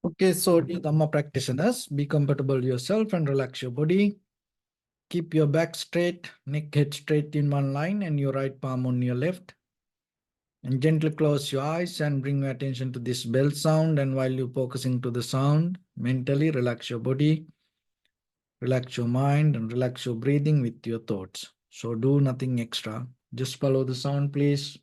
Okay, so dear Dhamma practitioners, be comfortable yourself and relax your body. Keep your back straight, neck head straight in one line and your right palm on your left. And gently close your eyes and bring your attention to this bell sound. And while you're focusing to the sound, mentally relax your body, relax your mind and relax your breathing with your thoughts. So do nothing extra. Just follow the sound, please.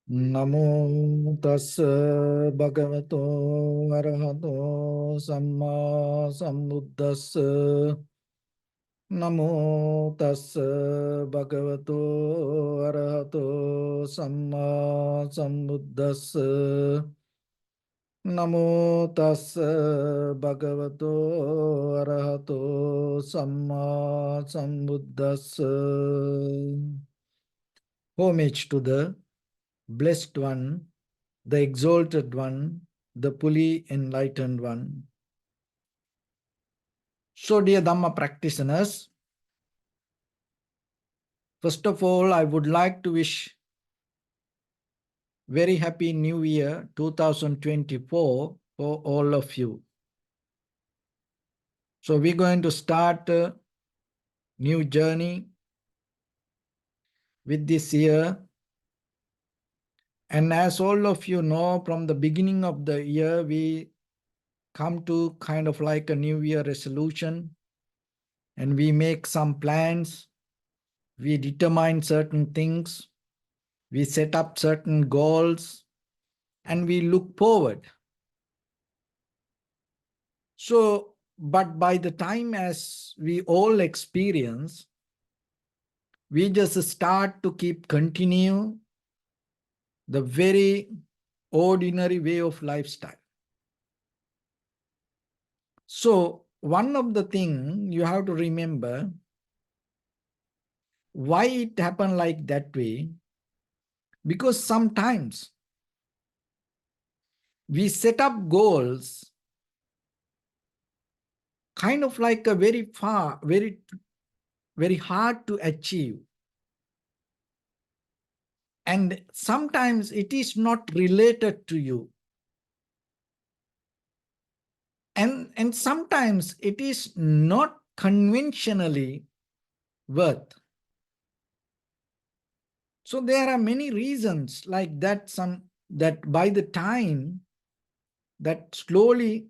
Namo tassa bhagavato arahato samma sambuddhassa. Namo tassa bhagavato arahato samma sambuddhassa. Namo tassa bhagavato arahato samma sambuddhassa. Homage to the Blessed One, the Exalted One, the fully enlightened One. So, dear Dhamma practitioners, first of all, I would like to wish very happy New Year 2024 for all of you. So, we're going to start a new journey with this year. And as all of you know, from the beginning of the year, we come to kind of like a New Year resolution and we make some plans. We determine certain things, we set up certain goals, and we look forward. So, but by the time as we all experience, we just start to keep continue the very ordinary way of lifestyle. So, one of the things you have to remember why it happened like that way, because sometimes we set up goals kind of like a very far, very hard to achieve. And sometimes it is not related to you. And sometimes it is not conventionally worth. So there are many reasons like that, that by the time that slowly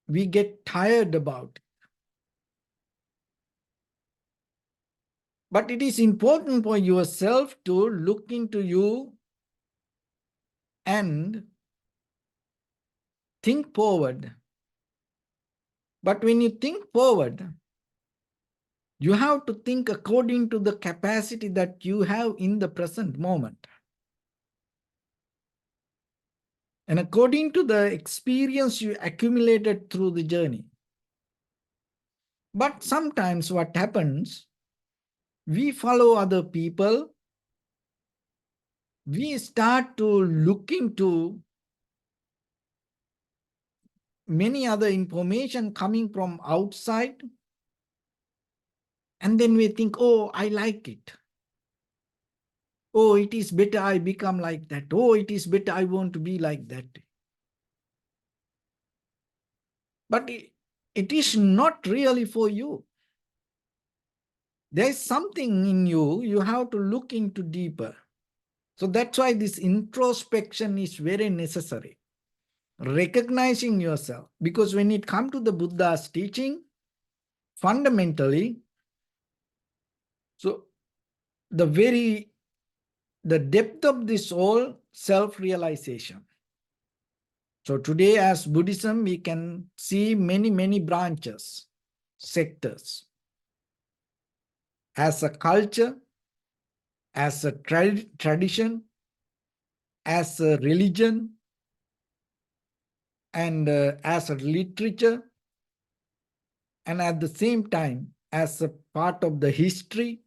we get tired about it. But it is important for yourself to look into you and think forward. But when you think forward, you have to think according to the capacity that you have in the present moment. And according to the experience you accumulated through the journey. But sometimes what happens, we follow other people, we start to look into many other information coming from outside, and then we think, oh, I like it. Oh, it is better I become like that. Oh, it is better I want to be like that. But it is not really for you. There is something in you, you have to look into deeper. So that's why this introspection is very necessary. Recognizing yourself. Because when it comes to the Buddha's teaching, fundamentally, so the depth of this all self-realization. So today as Buddhism, we can see many branches, sectors. As a culture, as a tradition, as a religion, and as a literature, and at the same time as a part of the history.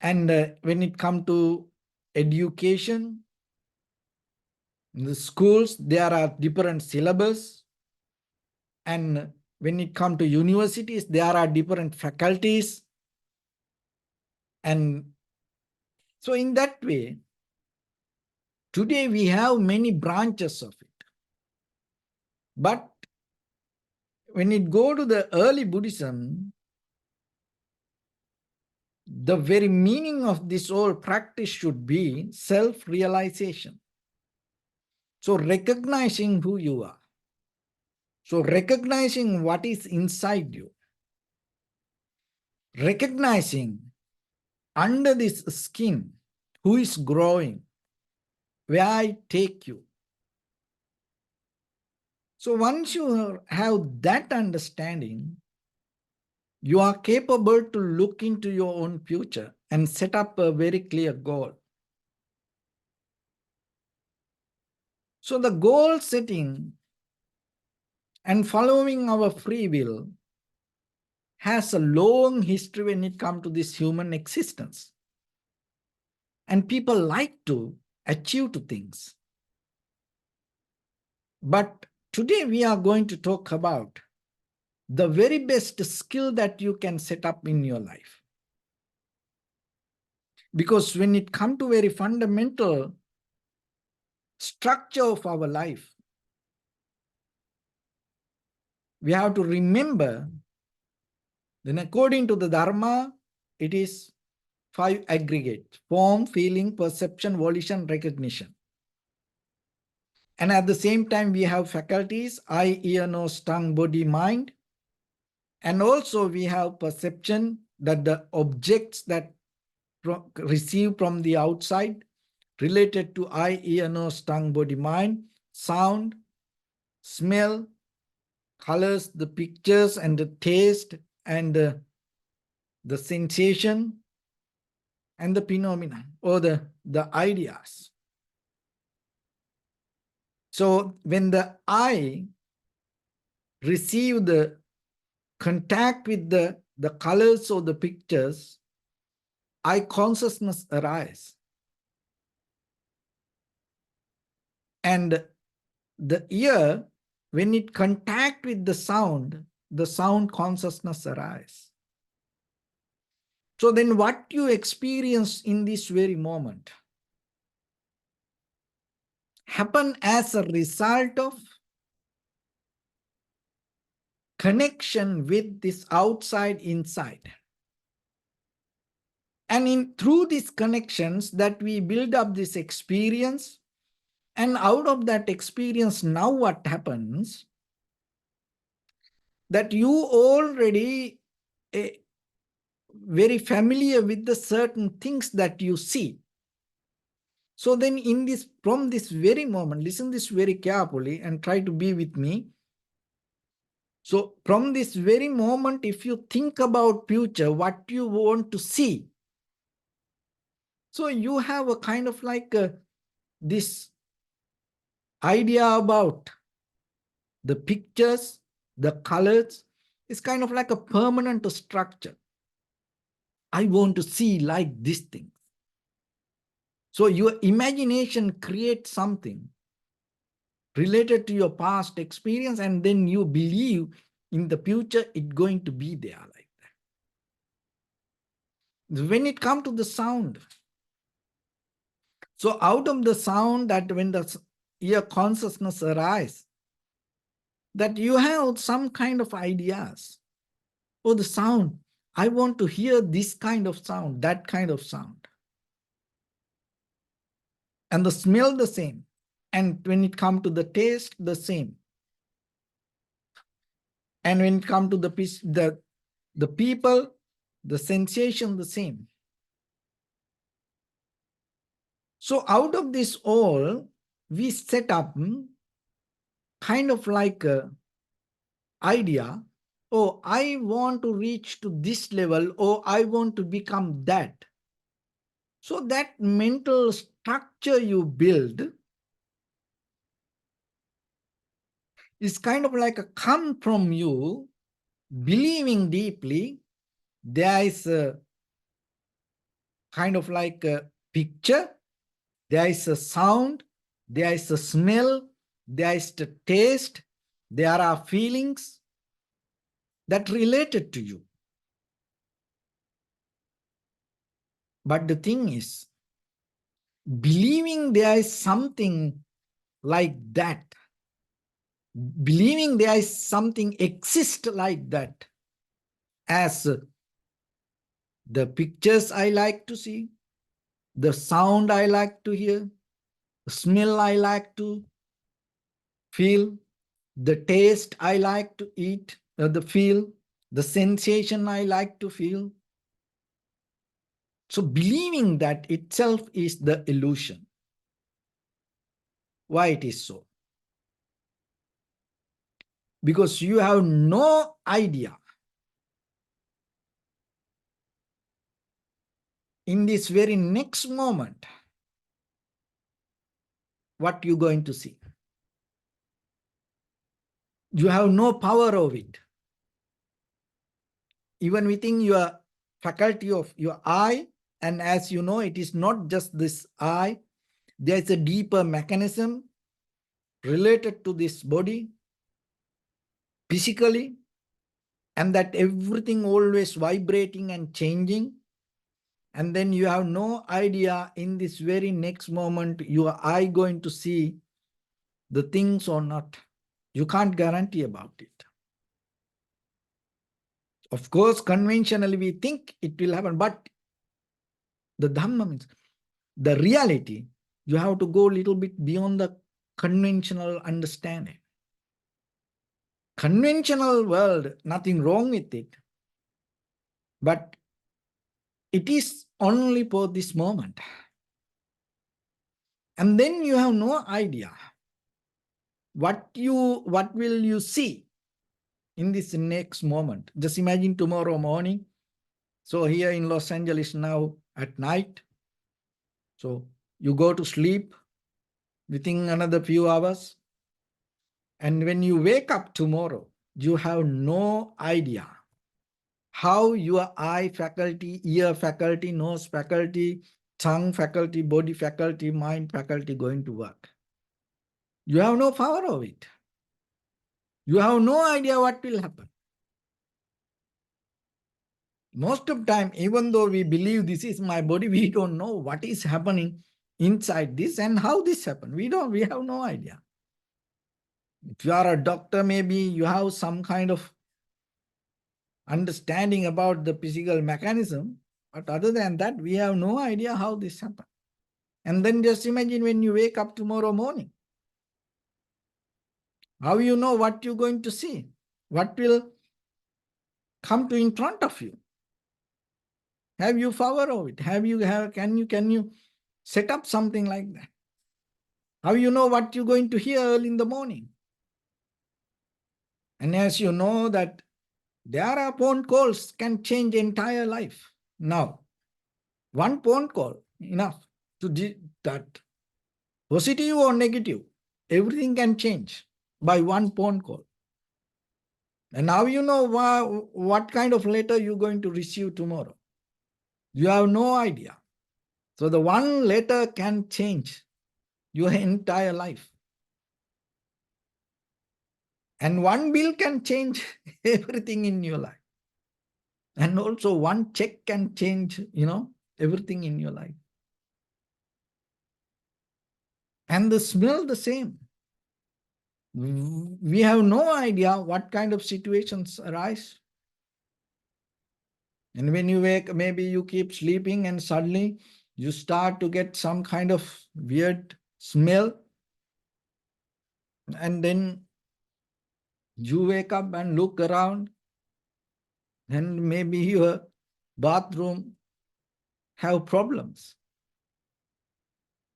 And when it comes to education, in the schools, there are different syllabus. And when it comes to universities, there are different faculties. And so in that way, today we have many branches of it. But when it go to the early Buddhism, the very meaning of this whole practice should be self-realization. So recognizing who you are. So recognizing what is inside you. Recognizing under this skin who is growing, where I take you. So once you have that understanding, you are capable to look into your own future and set up a very clear goal. So the goal setting and following our free will has a long history when it comes to this human existence. And people like to achieve to things. But today we are going to talk about the very best skill that you can set up in your life. Because when it comes to very fundamental structure of our life, we have to remember, then according to the Dharma, it is 5 aggregate: form, feeling, perception, volition, recognition. And at the same time, we have faculties: eye, ear, nose, tongue, body, mind. And also we have perception, that the objects that receive from the outside related to eye, ear, nose, tongue, body, mind, sound, smell, colors, the pictures, and the taste, and the sensation, and the phenomena, or the ideas. So when the eye receive the contact with the colors or the pictures, eye consciousness arise. And the ear, when it contact with the sound consciousness arise. So then what you experience in this very moment happen as a result of connection with this outside inside. And through these connections that we build up this experience, and out of that experience, now what happens? That you already very familiar with the certain things that you see. So then from this very moment, listen this very carefully and try to be with me. So from this very moment, if you think about future, what you want to see, so you have a kind of like this idea about the pictures, the colors. It's kind of like a permanent structure. I want to see like this thing. So your imagination creates something related to your past experience, and then you believe in the future it's going to be there like that. When it comes to the sound, so out of the sound, that when the ear consciousness arises, that you have some kind of ideas. Oh, the sound, I want to hear this kind of sound, that kind of sound. And the smell the same. And when it comes to the taste, the same. And when it comes to the people, the sensation, the same. So out of this all, we set up kind of like a idea. Oh, I want to reach to this level, or I want to become that. So that mental structure you build is kind of like a come from you believing deeply. There is a kind of like a picture, there is a sound, there is a smell, there is the taste, there are feelings that related to you. But the thing is, believing there is something like that, believing there is something exist like that, as the pictures I like to see, the sound I like to hear, the smell I like to feel, the taste I like to eat, the feel, the sensation I like to feel. So believing that itself is the illusion. Why it is so? Because you have no idea in this very next moment what you're going to see. You have no power of it. Even within your faculty of your eye, and as you know, it is not just this eye, there is a deeper mechanism related to this body physically, and that everything always vibrating and changing. And then you have no idea in this very next moment, your eye going to see the things or not. You can't guarantee about it. Of course, conventionally we think it will happen, but the Dhamma means the reality, you have to go a little bit beyond the conventional understanding. Conventional world, nothing wrong with it, but it is only for this moment. And then you have no idea what will you see in this next moment. Just imagine tomorrow morning. So here in Los Angeles now at night. So you go to sleep within another few hours. And when you wake up tomorrow, you have no idea how your eye faculty, ear faculty, nose faculty, tongue faculty, body faculty, mind faculty going to work. You have no power of it. You have no idea what will happen. Most of the time, even though we believe this is my body, we don't know what is happening inside this and how this happened. We have no idea. If you are a doctor, maybe you have some kind of understanding about the physical mechanism, but other than that, we have no idea how this happened. And then just imagine when you wake up tomorrow morning, how you know what you're going to see, what will come to in front of you. Have you power of it? Can you set up something like that? How you know what you're going to hear early in the morning? And as you know that there are phone calls can change entire life. Now, one phone call enough to that positive or negative, everything can change by one phone call. And now you know what kind of letter you're going to receive tomorrow. You have no idea. So the one letter can change your entire life. And one bill can change everything in your life. And also one check can change, everything in your life. And the smell the same. We have no idea what kind of situations arise. And when you wake, maybe you keep sleeping and suddenly you start to get some kind of weird smell. And then you wake up and look around, and maybe your bathroom have problems.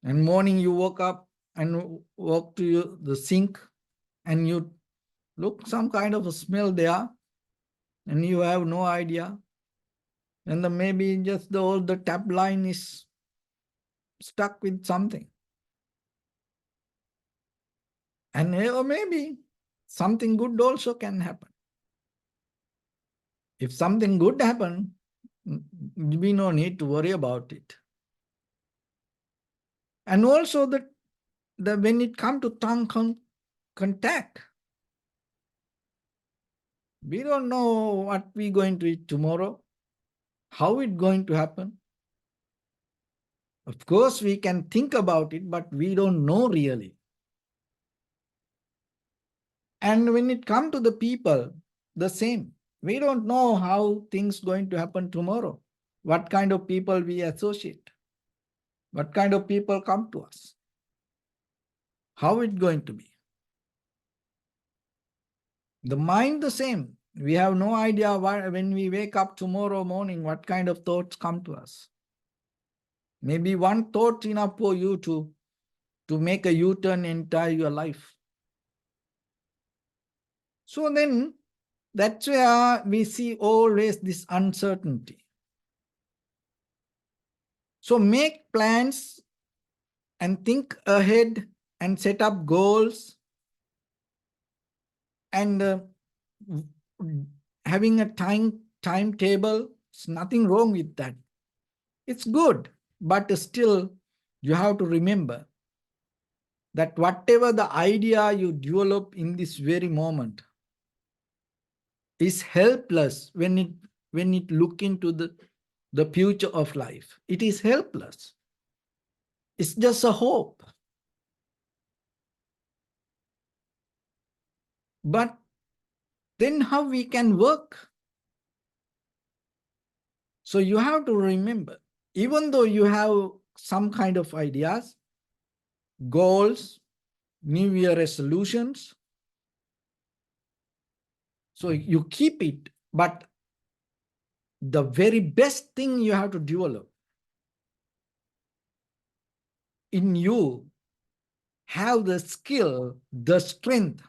And morning you woke up and walk to the sink and you look some kind of a smell there and you have no idea. And then maybe just all the tap line is stuck with something. And or maybe something good also can happen. If something good happen, we no need to worry about it. And also when it comes to tongue contact, we don't know what we're going to eat tomorrow, how it's going to happen. Of course, we can think about it, but we don't know really. And when it comes to the people, the same. We don't know how things going to happen tomorrow, what kind of people we associate, what kind of people come to us, how it's going to be. The mind the same. We have no idea when we wake up tomorrow morning, what kind of thoughts come to us. Maybe one thought enough for you to make a U-turn entire your life. So then that's where we see always this uncertainty. So make plans and think ahead and set up goals, and having a timetable, there's nothing wrong with that. It's good, but still you have to remember that whatever the idea you develop in this very moment is helpless when it look into the future of life. It is helpless. It's just a hope. But then how we can work? So you have to remember, even though you have some kind of ideas, goals, New Year resolutions, so you keep it, but the very best thing you have to develop in you, have the skill, the strength,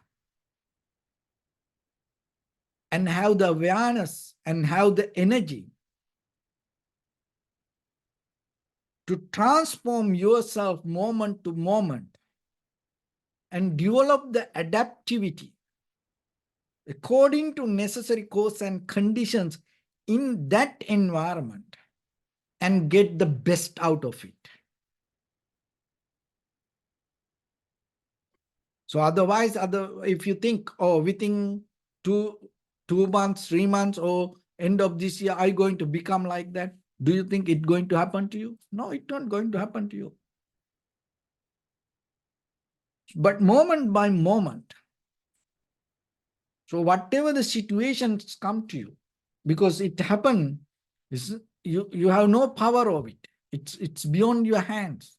and have the awareness and have the energy to transform yourself moment to moment and develop the adaptivity according to necessary course and conditions in that environment and get the best out of it. So otherwise, if you think, oh, within two months, 3 months, or end of this year, I'm going to become like that, do you think it's going to happen to you? No, it's not going to happen to you. But moment by moment, so whatever the situations come to you, because it happened, you have no power of it. It's beyond your hands.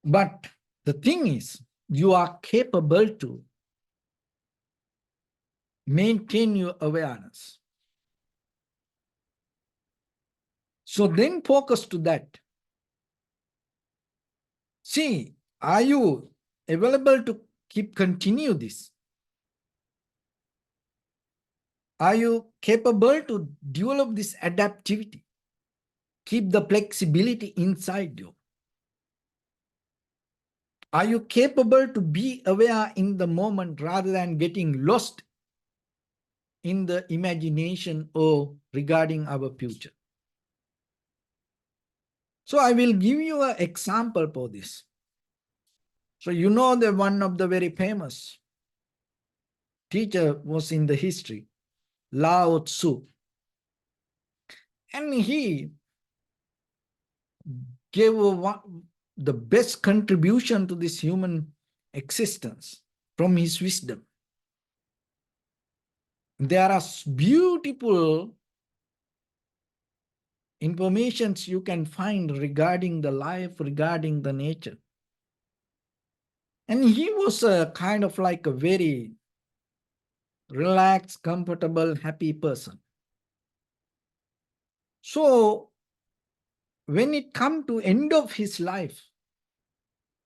But the thing is, you are capable to maintain your awareness. So then focus to that. See, are you available to continue this? Are you capable to develop this adaptivity? Keep the flexibility inside you. Are you capable to be aware in the moment rather than getting lost in the imagination or regarding our future? So I will give you an example for this. So you know that one of the very famous teacher was in the history, Lao Tzu. And he gave the best contribution to this human existence from his wisdom. There are beautiful informations you can find regarding the life, regarding the nature. And he was a kind of like a very relaxed, comfortable, happy person. So when it come to end of his life,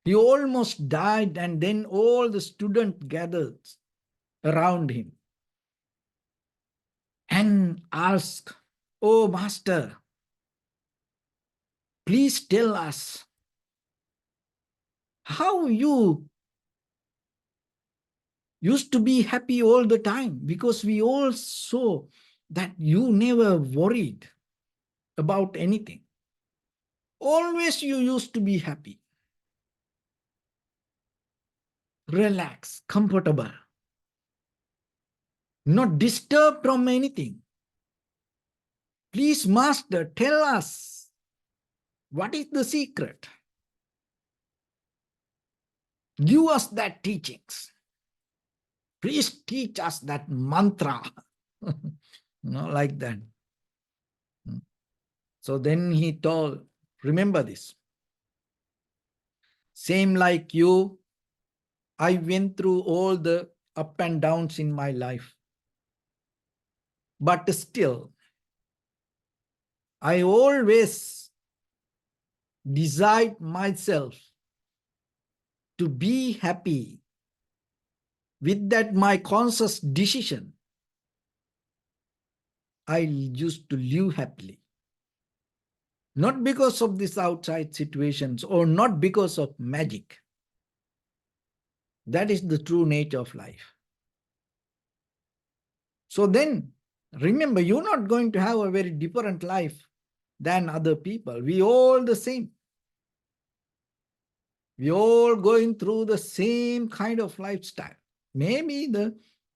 he almost died, and then all the students gathered around him and asked, "Oh, master, Please tell us how you used to be happy all the time, because we all saw that you never worried about anything. Always you used to be happy, relaxed, comfortable, not disturbed from anything. Please, Master, tell us what is the secret. Give us that teachings. Please teach us that mantra. Like that. So then he told, remember this. Same like you, I went through all the up and downs in my life. But still, I always desired myself to be happy. With that, my conscious decision, I used to live happily. Not because of these outside situations or not because of magic. That is the true nature of life. So then, remember, you're not going to have a very different life than other people. We all the same. We all going through the same kind of lifestyle. Maybe the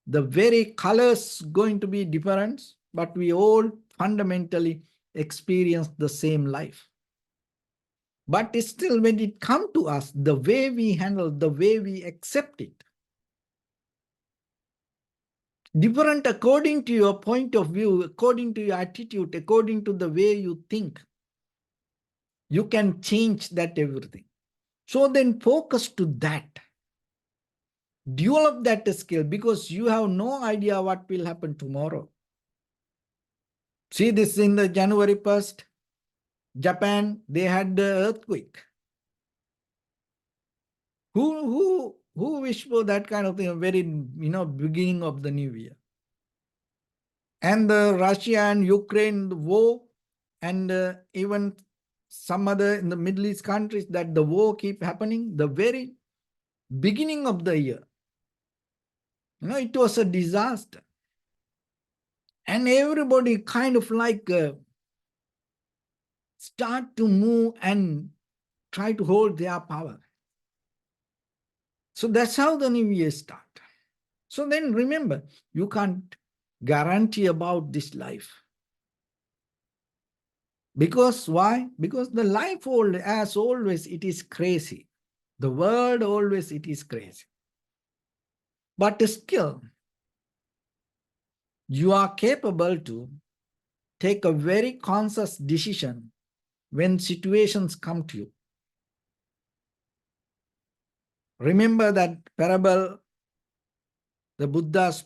very colors going to be different, but we all fundamentally experience the same life. But still, when it comes to us, the way we handle, the way we accept it, different according to your point of view, according to your attitude, according to the way you think, you can change that everything. So then focus to that. Develop that skill, because you have no idea what will happen tomorrow. See this in the January 1st, Japan, they had the earthquake. Who wish for that kind of thing, very, beginning of the new year? And the Russia and Ukraine war, and even some other in the Middle East countries, that the war keep happening, the very beginning of the year. It was a disaster. And everybody kind of like start to move and try to hold their power. So that's how the new year starts. So then remember, you can't guarantee about this life. Because why? Because the life, as always, it is crazy. The world always, it is crazy. But still, you are capable to take a very conscious decision when situations come to you. Remember that parable, the Buddha's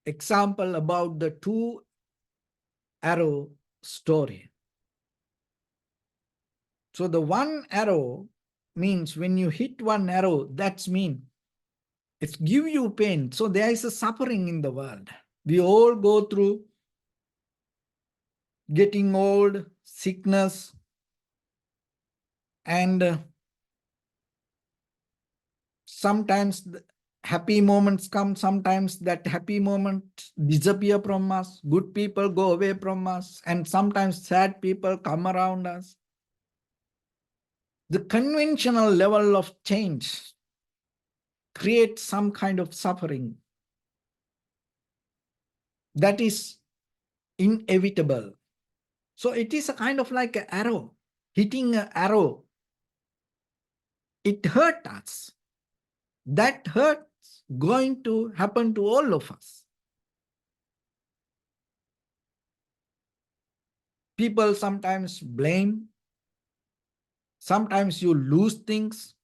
example about the two arrow story. So the one arrow means when you hit one arrow, that's mean it's give you pain. So there is a suffering in the world. We all go through getting old, sickness, and sometimes happy moments come, sometimes that happy moment disappear from us, good people go away from us, and sometimes sad people come around us. The conventional level of change creates some kind of suffering that is inevitable. So it is a kind of like an arrow, hitting an arrow. It hurt us. That hurt's going to happen to all of us. People sometimes blame. Sometimes you lose things.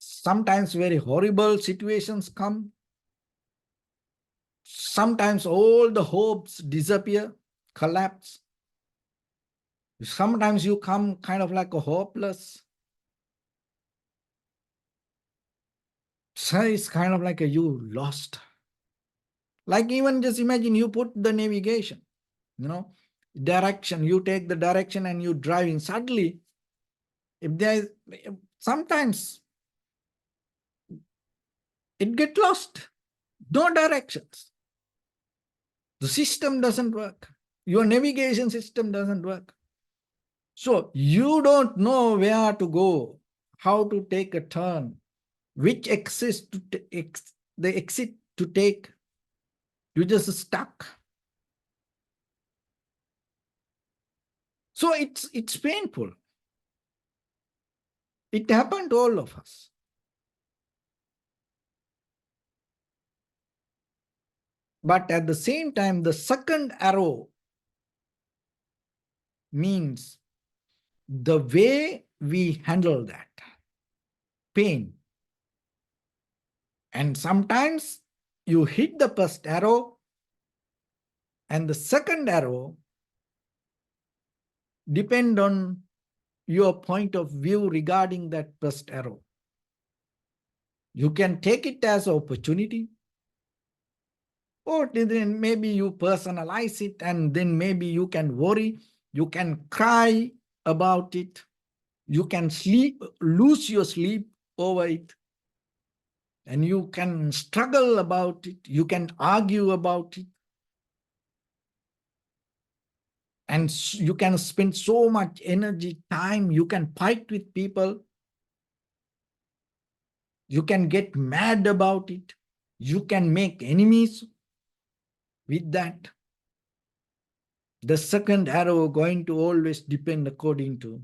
Sometimes very horrible situations come. Sometimes all the hopes disappear, collapse. Sometimes you come kind of like a hopeless. So it's kind of like a you lost. Like even just imagine you put the navigation, direction, you take the direction and you driving. Suddenly, if there is, sometimes it get lost, no directions. The system doesn't work. Your navigation system doesn't work. So you don't know where to go, how to take a turn, which the exit to take. You just stuck. So it's painful. It happened to all of us. But at the same time, the second arrow means the way we handle that pain. And sometimes you hit the first arrow, and the second arrow depend on your point of view regarding that first arrow. You can take it as an opportunity, or then maybe you personalize it, and then maybe you can worry, you can cry about it, you can lose your sleep over it, and you can struggle about it, you can argue about it, and you can spend so much energy, time, you can fight with people, you can get mad about it, you can make enemies with that. The second arrow going to always depend according to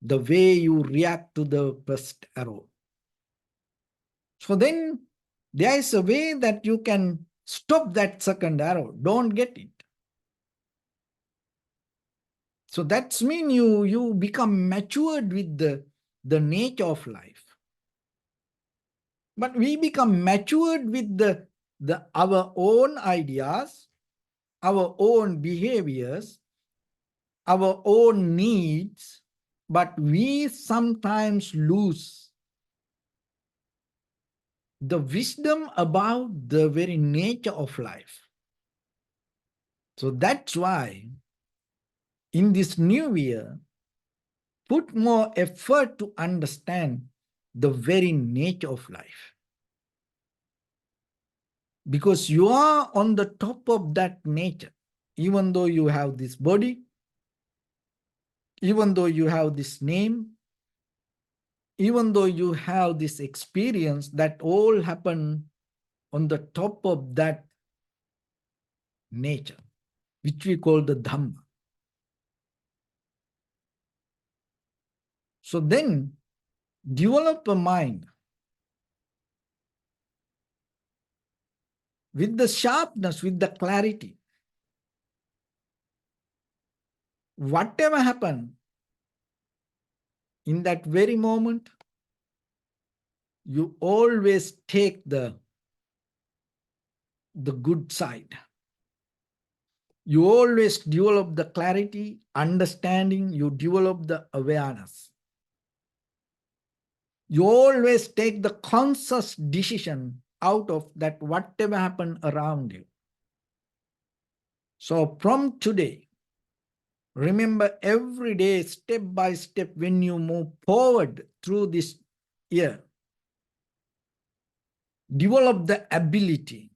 the way you react to the first arrow. So then there is a way that you can stop that second arrow. Don't get it. So that's mean you become matured with the nature of life. But we become matured with our own ideas, our own behaviors, our own needs, but we sometimes lose the wisdom about the very nature of life. So that's why in this new year, put more effort to understand the very nature of life. Because you are on the top of that nature, even though you have this body, even though you have this name, even though you have this experience, that all happen on the top of that nature, which we call the Dharma. So then develop a mind with the sharpness, with the clarity. Whatever happened in that very moment, you always take the good side. You always develop the clarity, understanding, you develop the awareness. You always take the conscious decision out of that whatever happened around you. So from today, remember every day, step by step, when you move forward through this year, develop the ability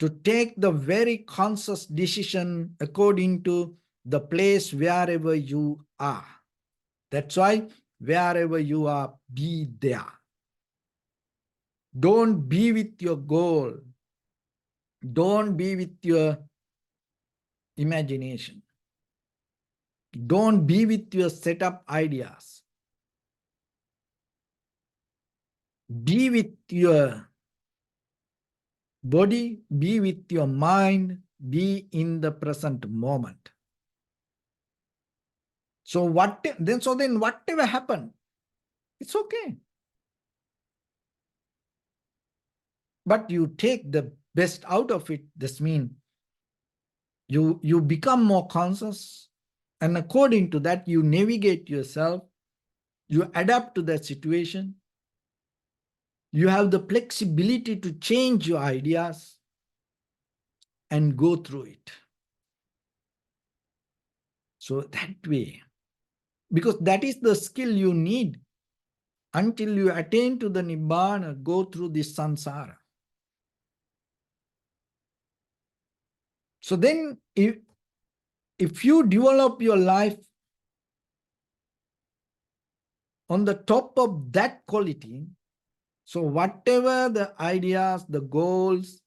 to take the very conscious decision according to the place wherever you are. That's why wherever you are, be there. Don't be with your goal. Don't be with your imagination. Don't be with your set up ideas. Be with your body, be with your mind, be in the present moment. So then whatever happened, it's okay. But you take the best out of it. This means you become more conscious, and according to that, you navigate yourself, you adapt to that situation, you have the flexibility to change your ideas and go through it. So that way, because that is the skill you need until you attain to the Nibbana, go through this samsara. So then if you develop your life on the top of that quality, so whatever the ideas, the goals,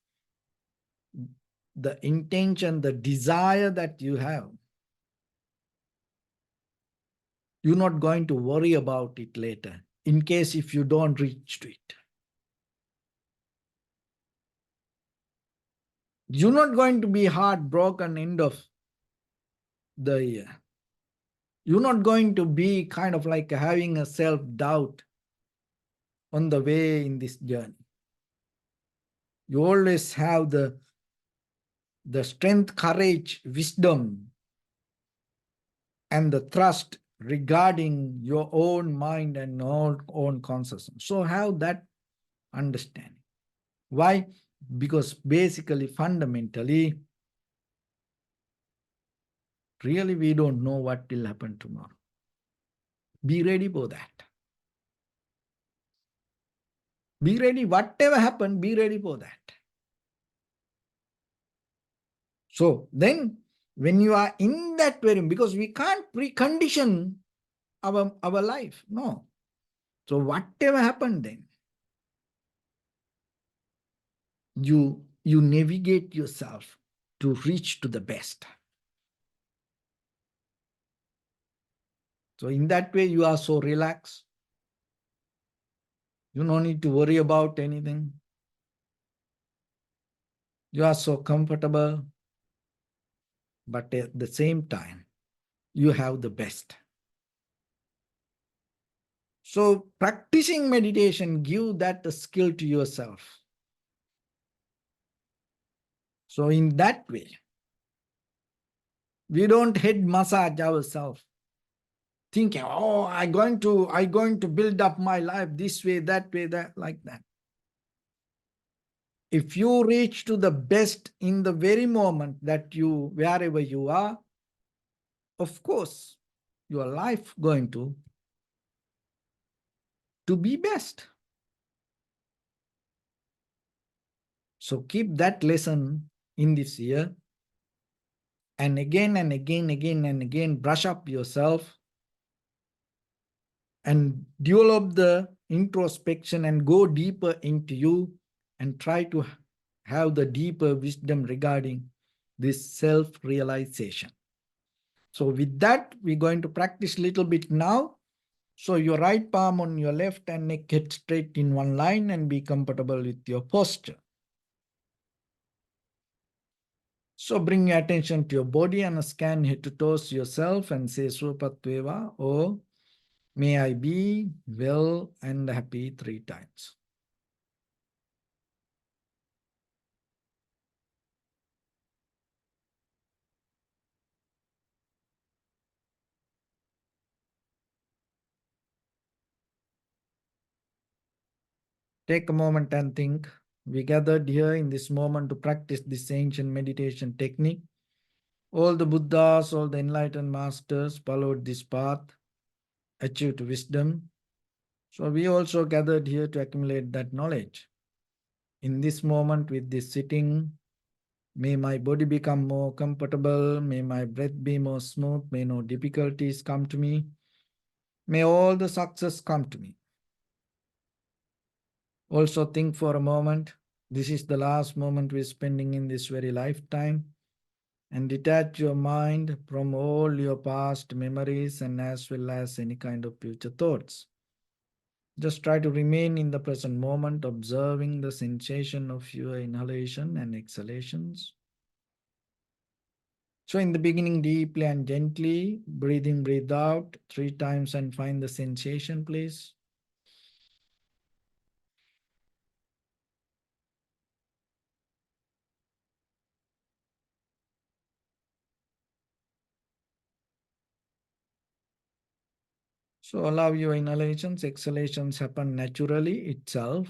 the intention, the desire that you have, you're not going to worry about it later in case if you don't reach to it. You're not going to be heartbroken end of the year. You're not going to be kind of like having a self-doubt on the way in this journey. You always have the strength, courage, wisdom, and the thrust regarding your own mind and own consciousness. So have that understanding. Why? Because basically, fundamentally, really we don't know what will happen tomorrow. Be ready for that. Be ready, whatever happens, be ready for that. So then when you are in that very, because we can't precondition our life, no. So whatever happened then, you navigate yourself to reach to the best. So in that way, you are so relaxed. You don't need to worry about anything. You are so comfortable, but at the same time, you have the best. So practicing meditation, give that skill to yourself. So in that way, we don't head massage ourselves, thinking, oh, I'm going to build up my life this way, that, like that. If you reach to the best in the very moment that you, wherever you are, of course, your life going to be best. So keep that lesson in this year, and again and again, again and again, brush up yourself and develop the introspection and go deeper into you and try to have the deeper wisdom regarding this self-realization. So with that, we're going to practice a little bit now. So your right palm on your left and neck head straight in one line and be comfortable with your posture. So bring your attention to your body and scan head to toes yourself and say Swapatveva, or may I be well and happy 3 times. Take a moment and think. We gathered here in this moment to practice this ancient meditation technique. All the Buddhas, all the enlightened masters followed this path, achieved wisdom. So we also gathered here to accumulate that knowledge. In this moment with this sitting, may my body become more comfortable, may my breath be more smooth, may no difficulties come to me, may all the success come to me. Also think for a moment, this is the last moment we're spending in this very lifetime, and detach your mind from all your past memories and as well as any kind of future thoughts. Just try to remain in the present moment, observing the sensation of your inhalation and exhalations. So in the beginning, deeply and gently, breathe in, breathe out 3 times and find the sensation, please. So allow your inhalations, exhalations happen naturally itself.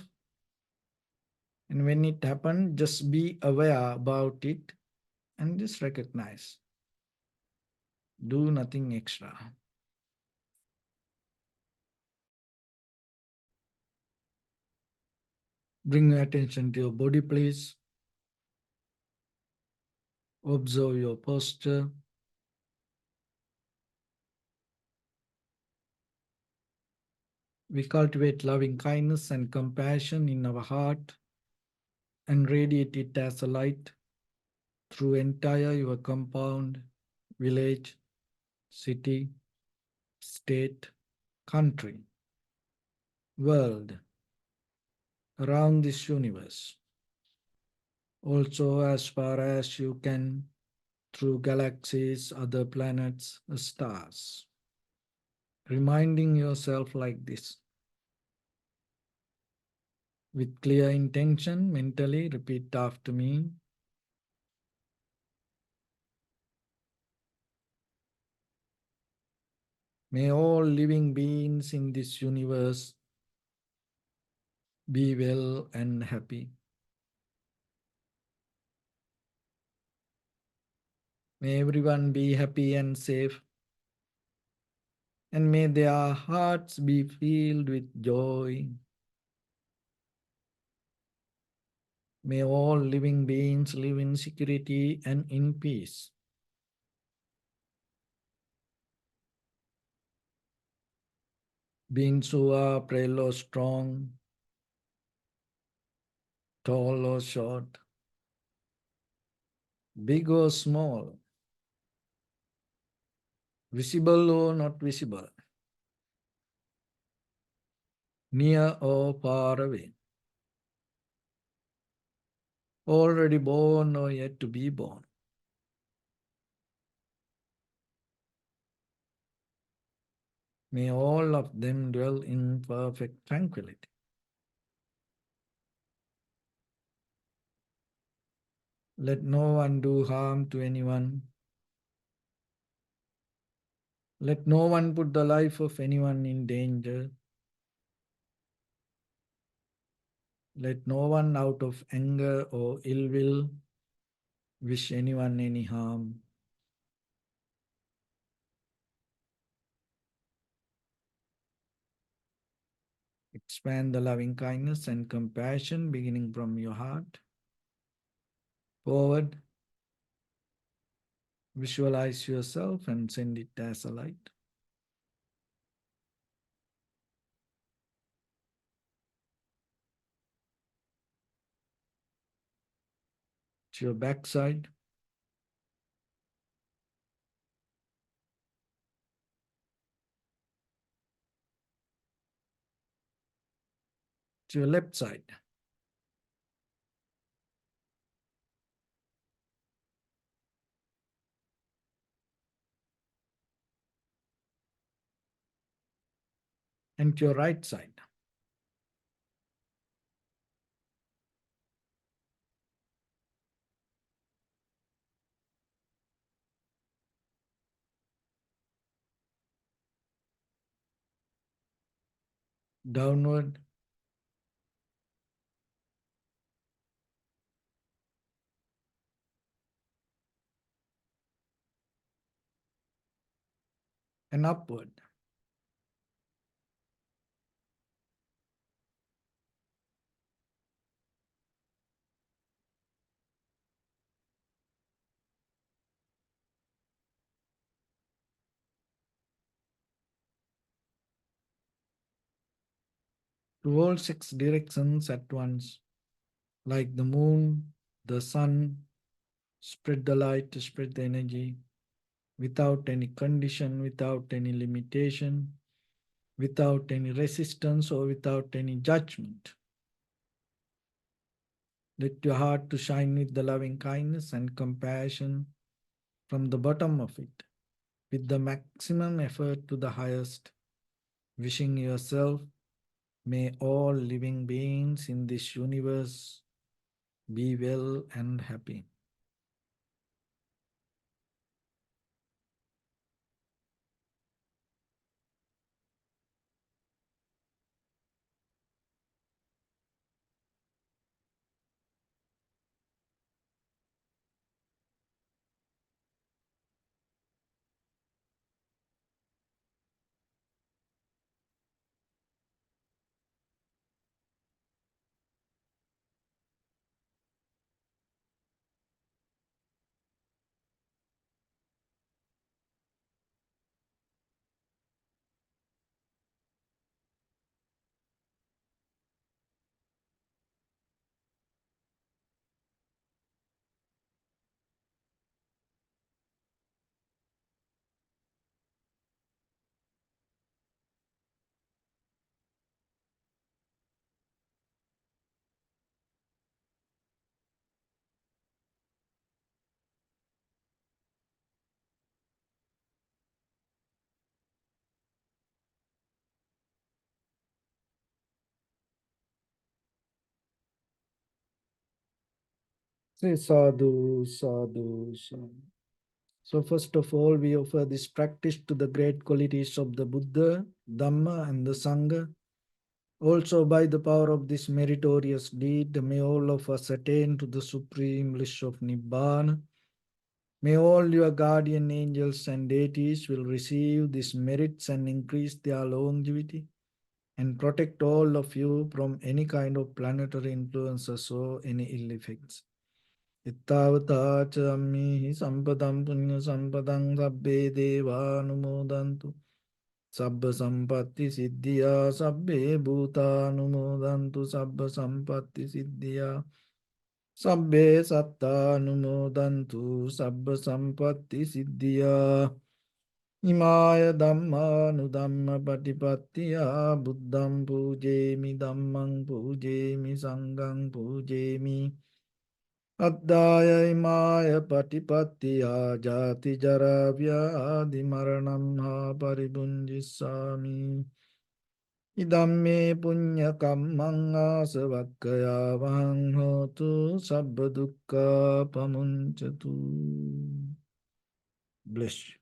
And when it happens, just be aware about it and just recognize. Do nothing extra. Bring your attention to your body, please. Observe your posture. We cultivate loving kindness and compassion in our heart and radiate it as a light through entire your compound, village, city, state, country, world, around this universe. Also, as far as you can, through galaxies, other planets, stars. Reminding yourself like this. With clear intention, mentally repeat after me. May all living beings in this universe be well and happy. May everyone be happy and safe. And may their hearts be filled with joy. May all living beings live in security and in peace. Beings who are frail or strong, tall or short, big or small, visible or not visible, near or far away, already born or yet to be born. May all of them dwell in perfect tranquility. Let no one do harm to anyone. Let no one put the life of anyone in danger. Let no one out of anger or ill will wish anyone any harm. Expand the loving kindness and compassion beginning from your heart. Forward, visualize yourself and send it as a light. To your backside, to your left side, and to your right side. Downward, and upward. To all six directions at once, like the moon, the sun, spread the light, spread the energy, without any condition, without any limitation, without any resistance or without any judgment. Let your heart to shine with the loving kindness and compassion from the bottom of it, with the maximum effort to the highest, wishing yourself, may all living beings in this universe be well and happy. Say sadhu, sadhu, sadhu. So first of all, we offer this practice to the great qualities of the Buddha, Dhamma, and the Sangha. Also, by the power of this meritorious deed, may all of us attain to the supreme bliss of Nibbana. May all your guardian angels and deities will receive these merits and increase their longevity and protect all of you from any kind of planetary influences or any ill effects. Ittavata cha ammihi sampadam punya sampadam sabbe deva anumodantu. Sabba sampatti siddhya sabbe bhuta anumodantu sabba sampatti siddhya. Sabbe satta anumodantu sabba sampatti siddhya. Imaya dhamma nudhamma patipattiya buddham pujemi dhammang pujemi sanghang pujemi. Addaya imaya patipattiya jati jara vyadi maranam ha paribunjissami. Idam me punya kammang asavakkaya vahang hotu sabba dukkha pamunchatu. Bless you.